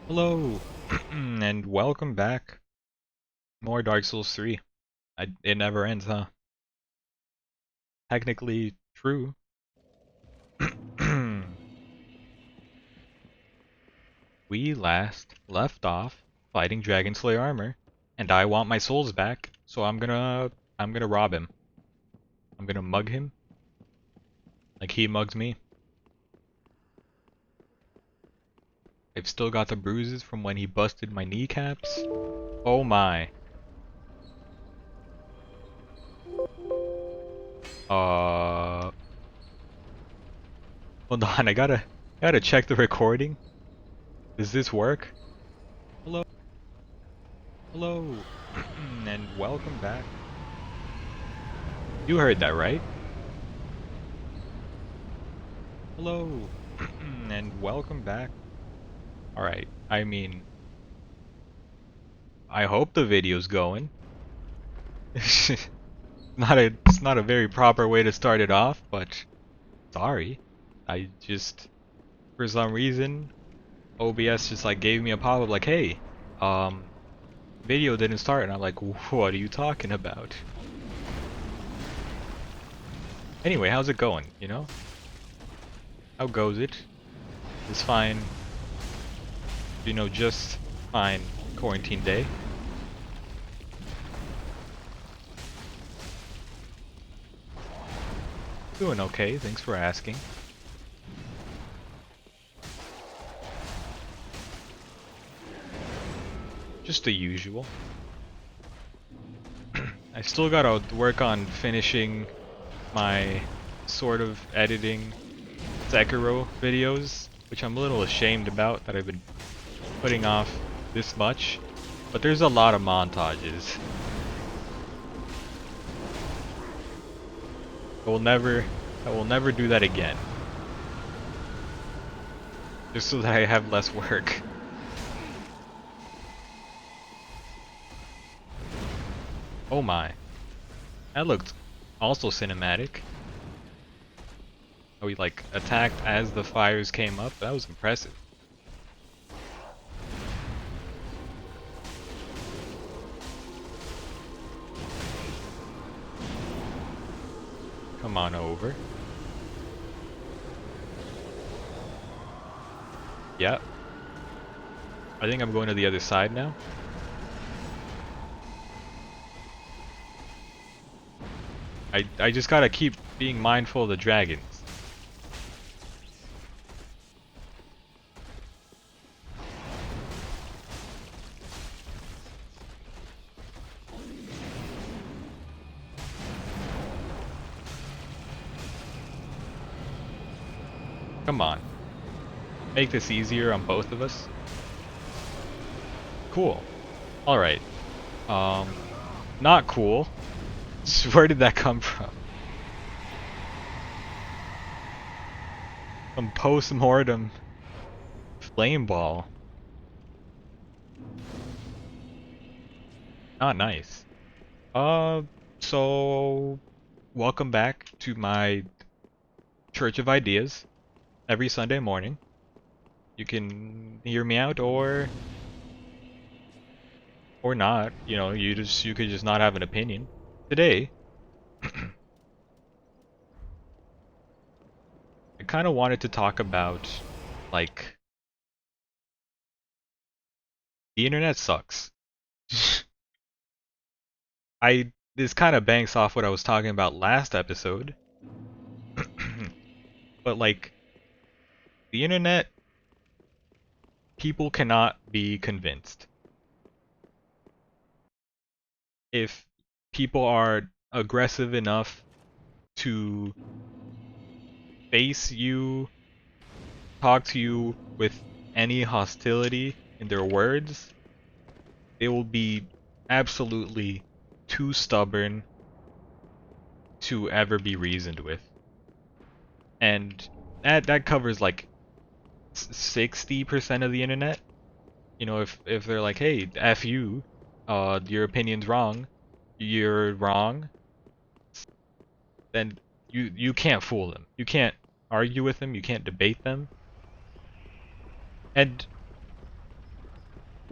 Hello, and welcome back. More Dark Souls 3. It never ends, huh? Technically true. We last left off fighting Dragon Slayer armor, and I want my souls back, so I'm gonna rob him. I'm gonna mug him like he mugs me. I've still got the bruises from when he busted my kneecaps. Oh my. Hold on, I gotta check the recording. Does this work? Hello. Hello, and welcome back. You heard that, right? Hello, and welcome back. Alright, I mean, I hope the video's going. It's not a very proper way to start it off, but sorry. I just, for some reason, OBS just like gave me a pop-up like, hey, video didn't start, and I'm like, what are you talking about? Anyway, how's it going, you know? How goes it? It's fine. You know, just fine. Quarantine day. Doing okay, thanks for asking. Just the usual. I still gotta work on finishing my sort of editing Sekiro videos, which I'm a little ashamed about that I've been putting off this much. But there's a lot of montages. I will never do that again. Just so that I have less work. Oh my. That looked also cinematic. We like attacked as the fires came up. That was impressive. Come on over. Yep. I think I'm going to the other side now. I just gotta keep being mindful of the dragons. Come on. Make this easier on both of us. Cool. Alright. Not cool. Where did that come from? Some post-mortem flame ball. Not nice. So welcome back to my Church of Ideas every Sunday morning. You can hear me out or not, you know, you could just not have an opinion. Today, I kind of wanted to talk about like the internet sucks. This kind of banks off what I was talking about last episode. But like the internet, people cannot be convinced. If people are aggressive enough to face you, talk to you with any hostility in their words, they will be absolutely too stubborn to ever be reasoned with. And that covers like 60% of the internet. You know, if they're like, "Hey, F you, your opinion's wrong. You're wrong." Then you can't fool them. You can't argue with them, you can't debate them. And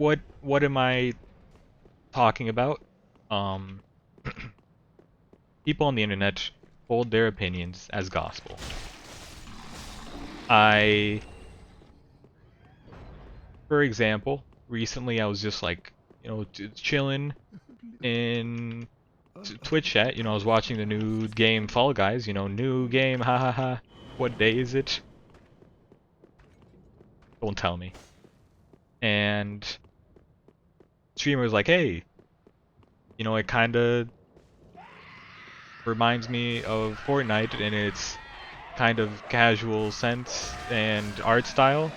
what am I talking about? Um, People on the internet hold their opinions as gospel. For example, recently I was just like, chilling in Twitch chat. I was watching the new game Fall Guys. New game, ha ha ha. What day is it? Don't tell me. And streamer was like, hey, it kind of reminds me of Fortnite in its kind of casual sense and art style.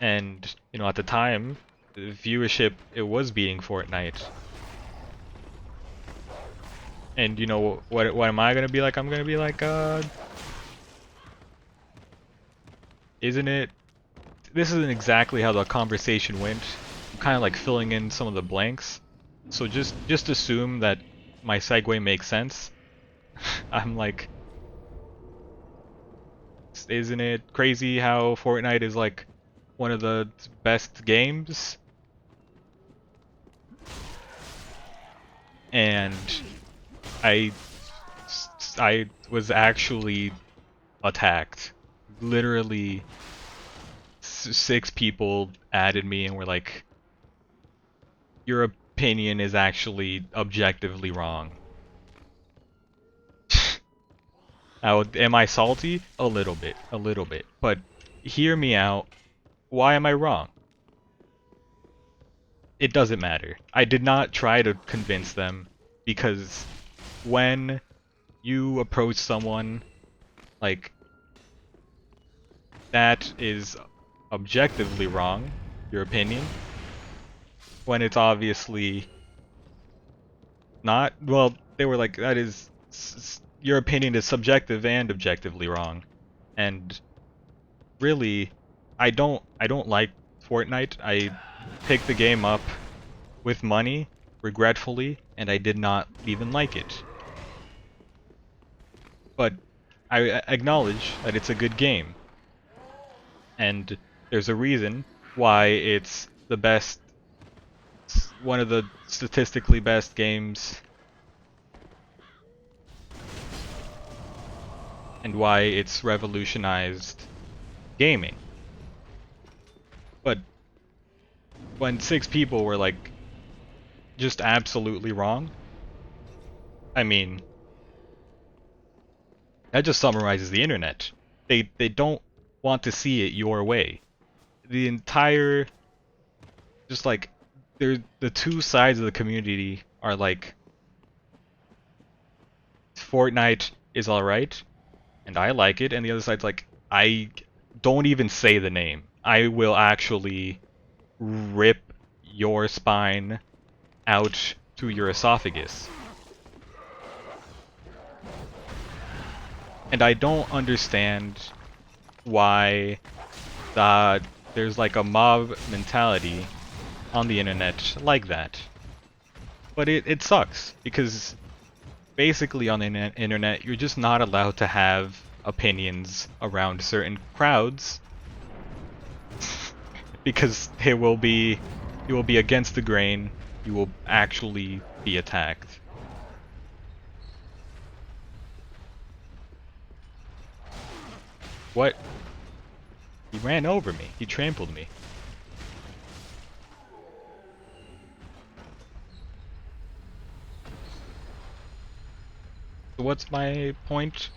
And, at the time, the viewership, it was beating Fortnite. And, what am I gonna be like? I'm gonna be like, isn't it? This isn't exactly how the conversation went. I'm kind of like filling in some of the blanks. So just assume that my segue makes sense. I'm like, isn't it crazy how Fortnite is like one of the best games? And I was actually attacked. Literally, 6 people added me and were like, your opinion is actually objectively wrong. Am I salty? A little bit. But hear me out. Why am I wrong? It doesn't matter. I did not try to convince them, because when you approach someone, like, that is objectively wrong, your opinion, when it's obviously not. Well, they were like, that is, your opinion is subjective and objectively wrong. And really, I don't like Fortnite. I picked the game up with money, regretfully, and I did not even like it. But I acknowledge that it's a good game. And there's a reason why it's the best, one of the statistically best games, and why it's revolutionized gaming. But when 6 people were like, just absolutely wrong, I mean, that just summarizes the internet. They don't want to see it your way. The entire, just like, the two sides of the community are like, Fortnite is alright, and I like it, and the other side's like, I don't even say the name. I will actually rip your spine out to your esophagus. And I don't understand why there's like a mob mentality on the internet like that. But it sucks, because basically on the internet you're just not allowed to have opinions around certain crowds because you will be against the grain, you will actually be attacked. What? He ran over me. He trampled me. So what's my point?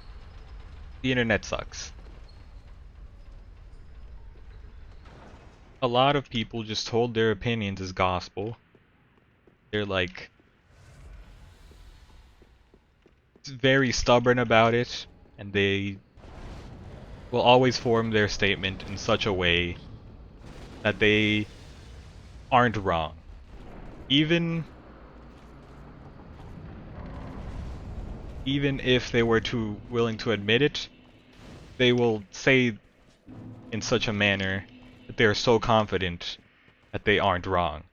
The internet sucks. A lot of people just hold their opinions as gospel. They're like very stubborn about it, and they will always form their statement in such a way that they aren't wrong. Even if they were too willing to admit it, they will say in such a manner that they are so confident that they aren't wrong.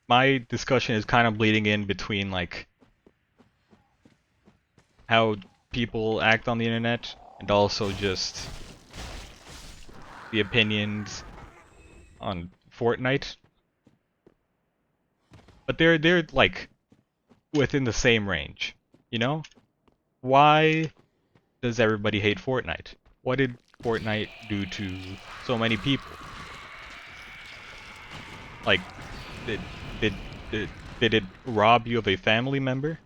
my discussion is kind of bleeding in between like how people act on the internet and also just the opinions on Fortnite. But they're like within the same range, you know? Why does everybody hate Fortnite? What did Fortnite do to so many people? Like, did did did, did it rob you of a family member?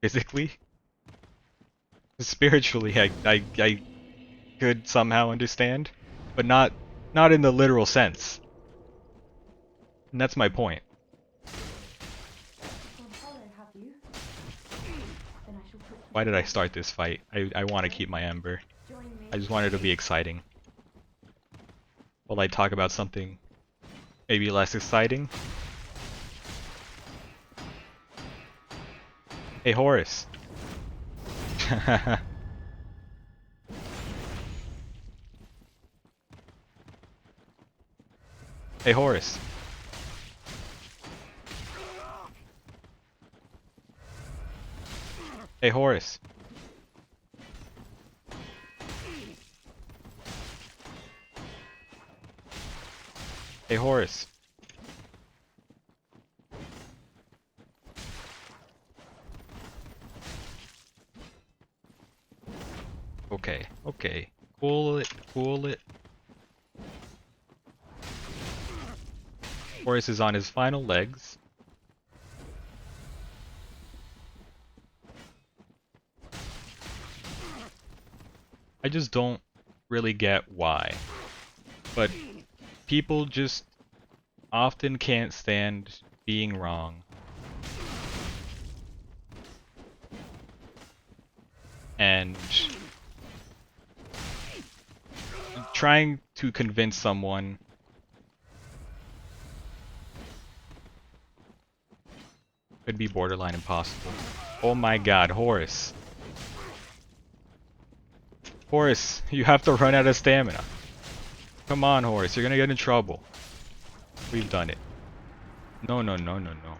Physically? Spiritually, I could somehow understand, but not in the literal sense. And that's my point. Why did I start this fight? I want to keep my Ember. I just want it to be exciting. While I talk about something maybe less exciting. Hey Horus. Hey Horus. Hey Horus. Hey Horus. Okay, okay. Cool it, cool it. Horus is on his final legs. I just don't really get why. But people just often can't stand being wrong. And trying to convince someone could be borderline impossible. Oh my god, Horus. Horus, you have to run out of stamina. Come on, Horus, you're gonna get in trouble. We've done it. No, no, no, no, no.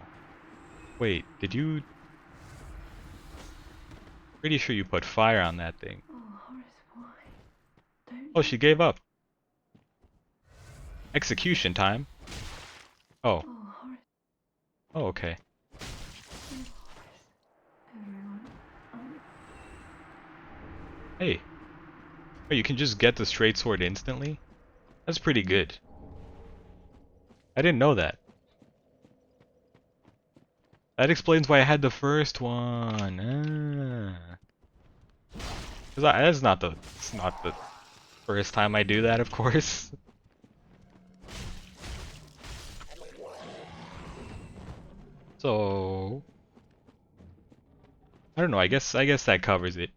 Wait, did you... Pretty sure you put fire on that thing. Oh, Horace, why? Oh, she gave up. Execution time. Oh. Oh, Horace. Oh, okay. Oh, Horace. Everyone. Hey. Oh, you can just get the straight sword instantly? That's pretty good. I didn't know that. That explains why I had the first one. Ah. That's not the first time I do that, of course. So I don't know, I guess that covers it.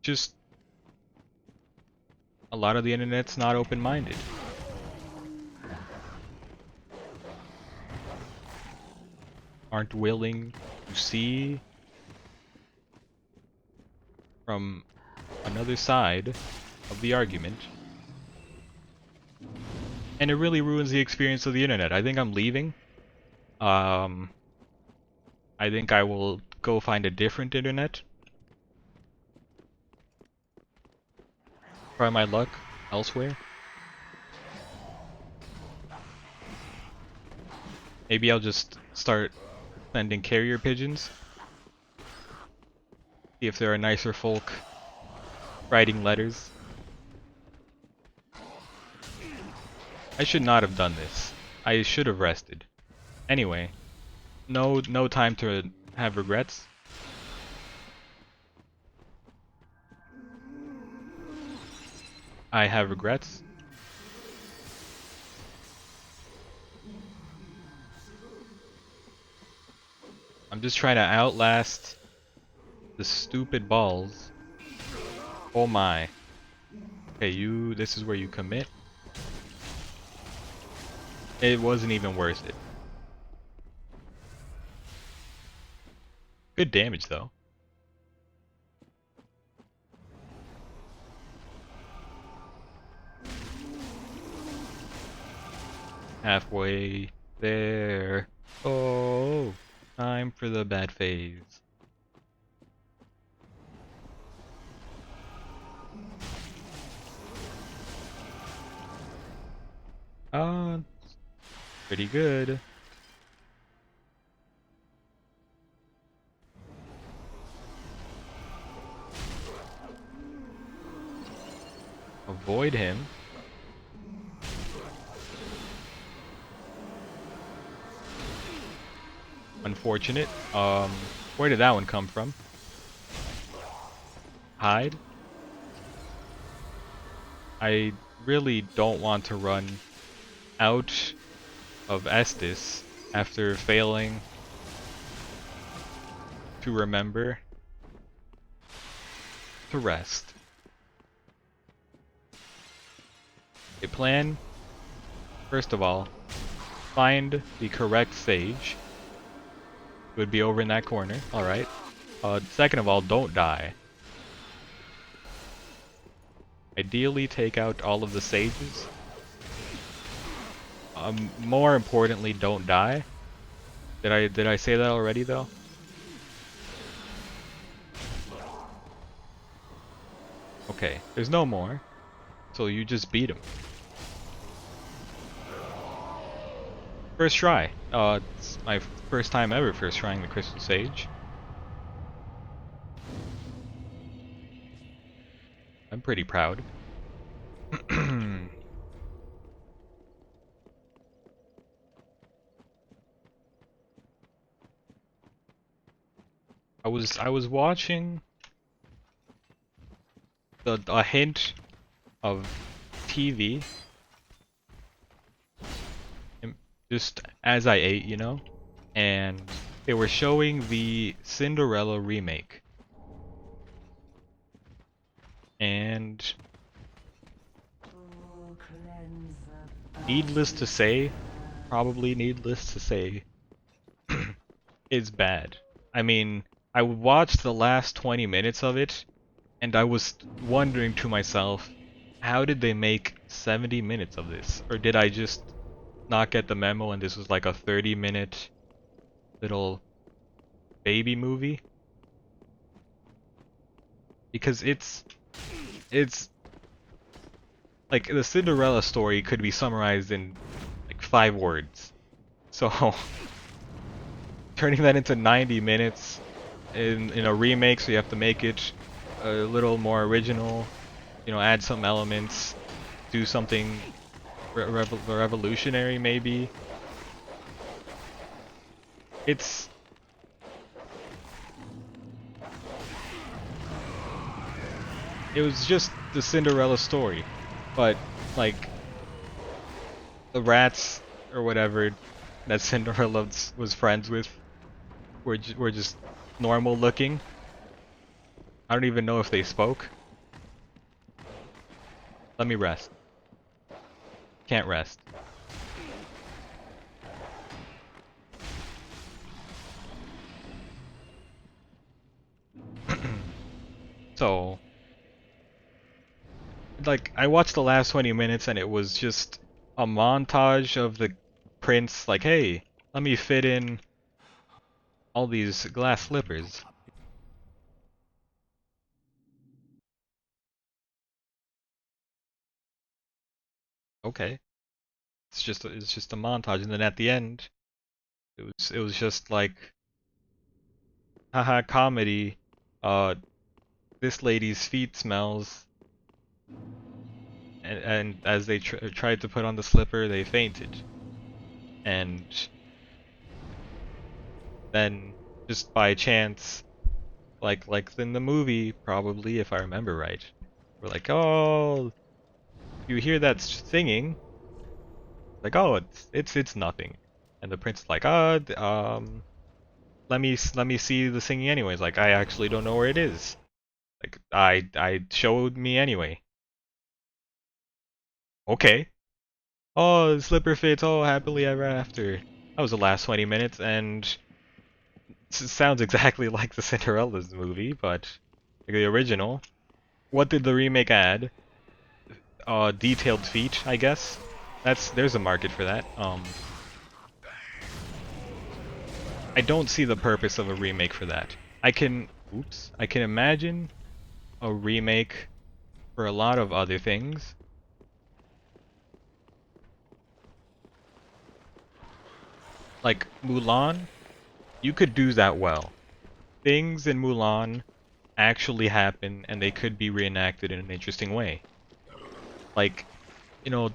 Just a lot of the internet's not open-minded. Aren't willing to see from another side of the argument. And it really ruins the experience of the internet. I think I'm leaving. I think I will go find a different internet. Try my luck elsewhere. Maybe I'll just start sending carrier pigeons. See if there are nicer folk writing letters. I should not have done this. I should have rested. Anyway, no time to have regrets. I have regrets. I'm just trying to outlast the stupid balls. Oh my. Okay, this is where you commit. It wasn't even worth it. Good damage though. Halfway there. Oh, time for the bad phase. Pretty good. Avoid him. Unfortunate. Where did that one come from? Hide? I really don't want to run out of Estus after failing to remember to rest. A plan, first of all, find the correct sage. It would be over in that corner, alright. Second of all, don't die. Ideally, take out all of the sages. More importantly, don't die. Did I say that already though? Okay, there's no more. So you just beat him. First try. It's my first time ever first trying the Crystal Sage. I'm pretty proud. I was watching a hint of TV just as I ate, you know, and they were showing the Cinderella remake. And needless to say, probably needless to say, it's bad. I mean, I watched the last 20 minutes of it, and I was wondering to myself, how did they make 70 minutes of this? Or did I just not get the memo and this was like a 30-minute little baby movie? Because it's like the Cinderella story could be summarized in like 5 words. So turning that into 90 minutes in a remake, so you have to make it a little more original, you know, add some elements, do something revolutionary maybe. It was just the Cinderella story, but like the rats or whatever that Cinderella was friends with were just normal looking. I don't even know if they spoke. Let me rest. Can't rest. So, like, I watched the last 20 minutes and it was just a montage of the prince, like, hey, let me fit in all these glass slippers. Okay. It's just a montage, and then at the end, it was just like, haha, comedy. Uh, this lady's feet smells, and as they tried to put on the slipper, they fainted, and then just by chance, like in the movie, probably if I remember right, we're like, oh, you hear that singing? Like, oh, it's nothing, and the prince is like, let me see the singing anyways. Like, I actually don't know where it is. Like, I showed me anyway. Okay. Oh, slipper fits. Oh, happily ever after. That was the last 20 minutes, and it sounds exactly like the Cinderella's movie, but like the original. What did the remake add? Detailed feet, I guess. there's a market for that. I don't see the purpose of a remake for that. I can imagine a remake for a lot of other things. Like Mulan, you could do that well. Things in Mulan actually happen and they could be reenacted in an interesting way. Like, you know,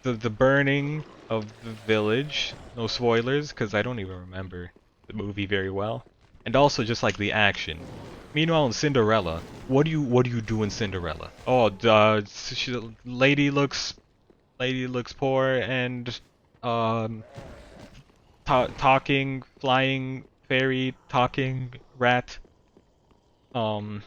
the burning of the village, no spoilers, because I don't even remember the movie very well. And also just like the action. Meanwhile in Cinderella, what do you do in Cinderella? Oh, lady looks poor and um talking flying fairy talking rat um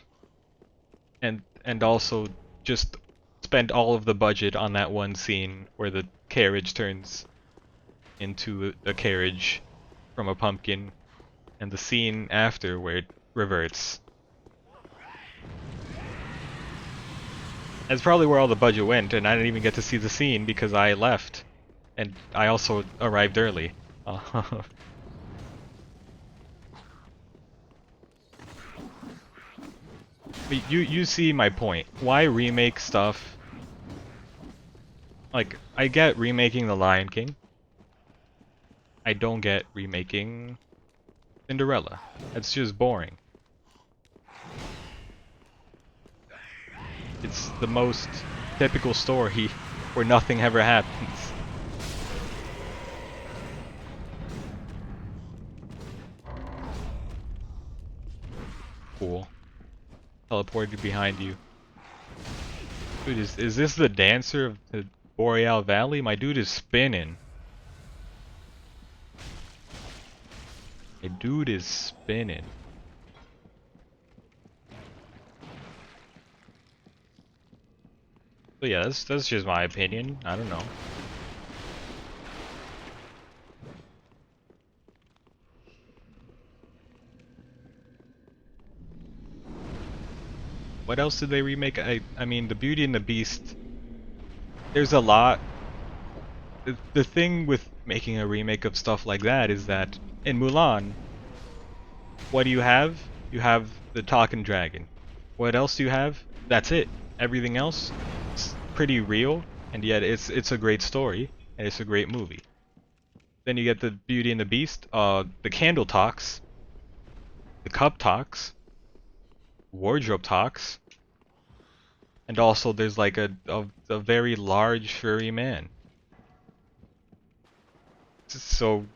and also just spend all of the budget on that one scene where the carriage turns into a carriage from a pumpkin, and the scene after where it reverts. That's probably where all the budget went, and I didn't even get to see the scene because I left, and I also arrived early. But you see my point. Why remake stuff? Like, I get remaking The Lion King. I don't get remaking Cinderella. That's just boring. It's the most typical story where nothing ever happens. Cool. Teleported behind you. Dude, is this the dancer of the Boreal Valley? My dude is spinning. My dude is spinning. But yeah, that's just my opinion. I don't know. What else did they remake? I mean, the Beauty and the Beast. There's a lot. The thing with making a remake of stuff like that is that in Mulan, what do you have? You have the talking dragon. What else do you have? That's it. Everything else is pretty real, and yet it's a great story and it's a great movie. Then you get the Beauty and the Beast. The candle talks, the cup talks, wardrobe talks, and also there's like a very large furry man. So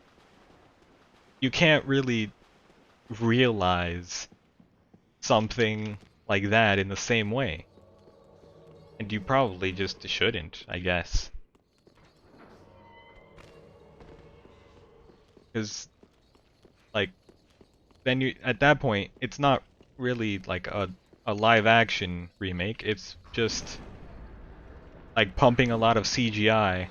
you can't really realize something like that in the same way. And you probably just shouldn't, I guess. Because, like, then you, at that point, it's not really like a live action remake, it's just like pumping a lot of CGI.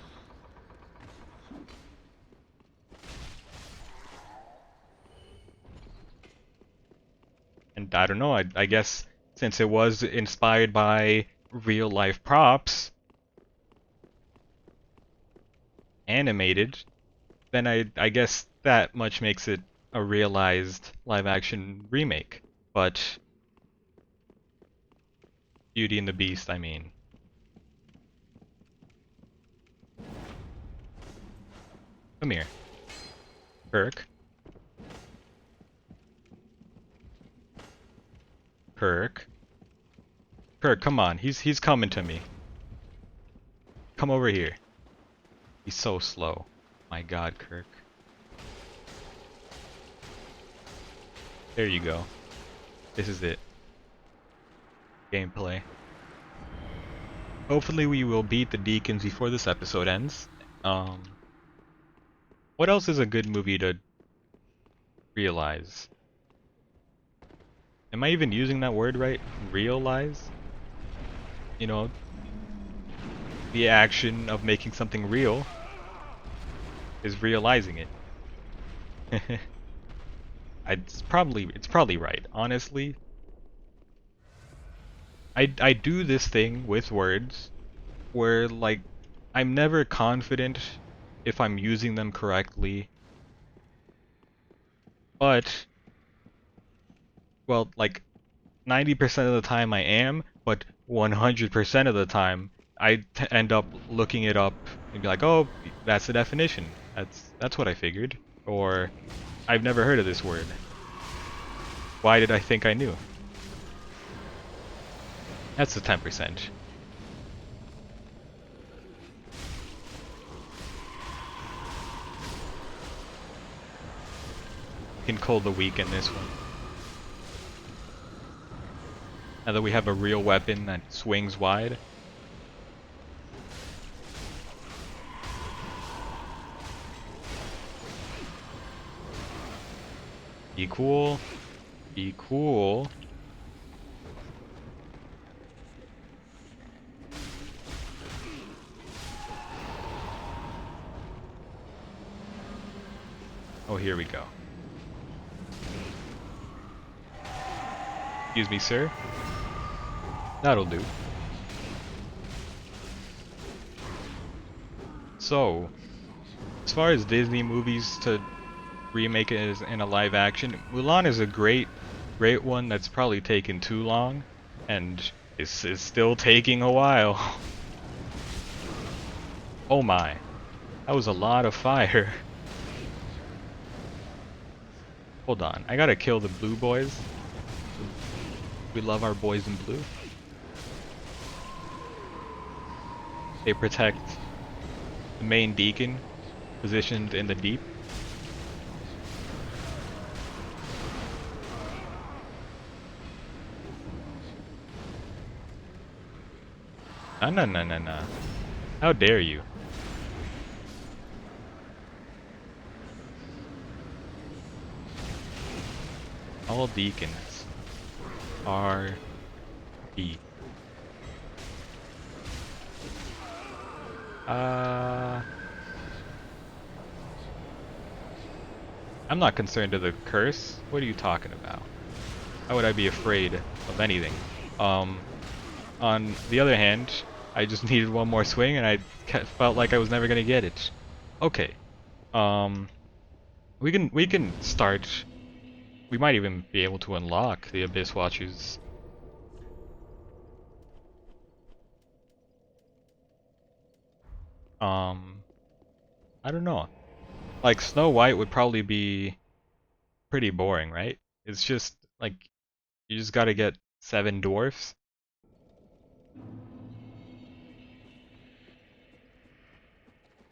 And I don't know, I guess since it was inspired by real life props, animated, then I guess that much makes it a realized live action remake. But Beauty and the Beast, I mean. Come here. Kirk. Kirk. Kirk, come on. He's coming to me. Come over here. He's so slow. My God, Kirk. There you go. This is it. Gameplay. Hopefully we will beat the Deacons before this episode ends. What else is a good movie to realize? Am I even using that word right? Realize? You know, the action of making something real is realizing it. it's probably right. Honestly, I do this thing with words where like I'm never confident if I'm using them correctly, but, well, like 90% of the time I am, but 100% of the time end up looking it up and be like, oh, that's the definition. That's what I figured. Or, I've never heard of this word. Why did I think I knew? That's the 10%. Can call the weak in this one. Now that we have a real weapon that swings wide. Be cool. Be cool. Oh, here we go. Excuse me, sir. That'll do. So, as far as Disney movies to remake it as in a live action, Mulan is a great one that's probably taken too long, and is still taking a while. Oh my, that was a lot of fire. Hold on, I gotta kill the blue boys. We love our boys in blue. They protect the main deacon, positioned in the deep. No, no, no, no, no. How dare you? All deacons are deep. I'm not concerned of the curse. What are you talking about? How would I be afraid of anything? On the other hand, I just needed one more swing and I felt like I was never gonna get it. Okay. Um, we can start. We might even be able to unlock the Abyss Watchers. I don't know. Like Snow White would probably be pretty boring, right? It's just like you just gotta get 7 dwarfs.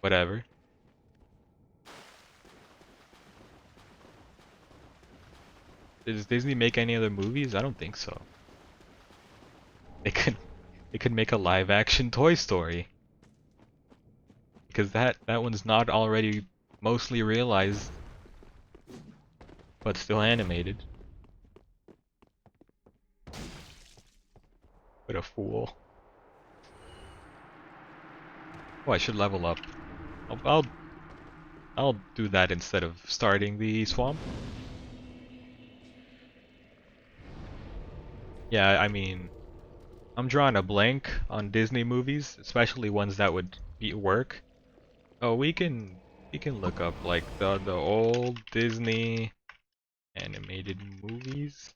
Whatever. Does Disney make any other movies? I don't think so. They could they could make a live action Toy Story. Because that one's not already mostly realized but still animated. What a fool. Oh, I should level up. I'll I'll, I'll do that instead of starting the swamp. Yeah, I mean, I'm drawing a blank on Disney movies, especially ones that would work. Oh, we can look up like the old Disney animated movies.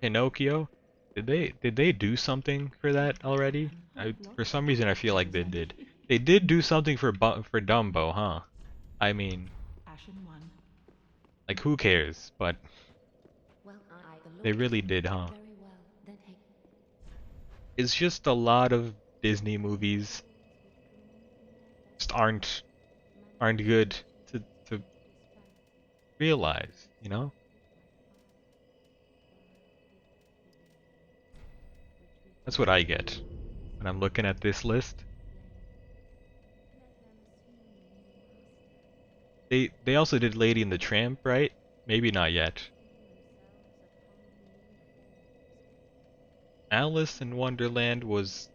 Pinocchio? Did they do something for that already? For some reason I feel like they did. They did do something for Dumbo, huh? I mean, like who cares? But they really did, huh? It's just a lot of Disney movies just aren't good to realize, you know? That's what I get when I'm looking at this list. They also did Lady and the Tramp, right? Maybe not yet. Alice in Wonderland was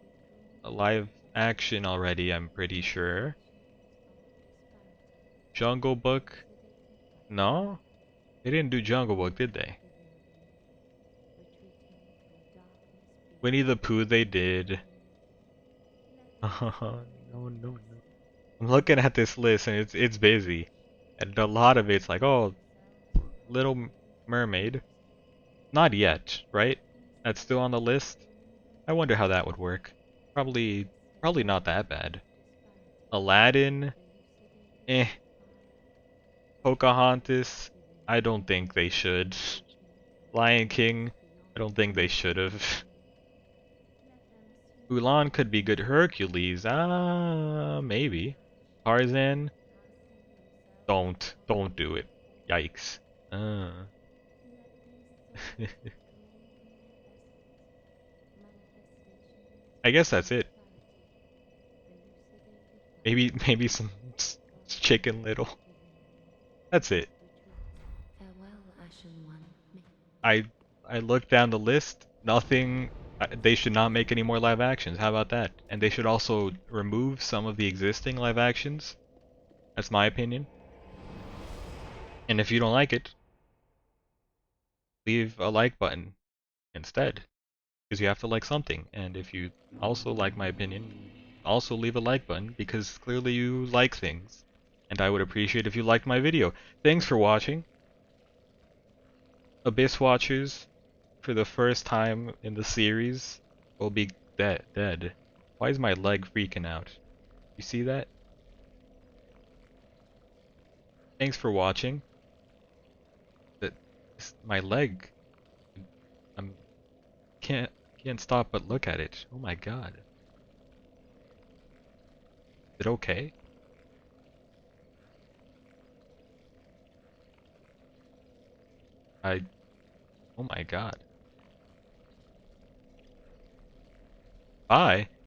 a live action already, I'm pretty sure. Jungle Book? No? They didn't do Jungle Book, did they? Winnie the Pooh they did. No, no, no. I'm looking at this list and it's busy. And a lot of it's like, oh, Little Mermaid. Not yet, right? That's still on the list. I wonder how that would work. Probably not that bad. Aladdin, eh. Pocahontas, I don't think they should. Lion King, I don't think they should have. Mulan could be good. Hercules, maybe. Tarzan, don't do it. Yikes. Uh. I guess that's it. Maybe some Chicken Little. That's it. I I looked down the list. Nothing. They should not make any more live actions. How about that? And they should also remove some of the existing live actions. That's my opinion. And if you don't like it, leave a like button instead, because you have to like something. And if you also like my opinion, also leave a like button because clearly you like things. And I would appreciate if you liked my video. Thanks for watching. Abyss Watchers, for the first time in the series, will be dead. Why is my leg freaking out? You see that? Thanks for watching. That my leg. I'm can't can't stop but look at it. Oh my god. Is it okay? I. Oh my god. Bye.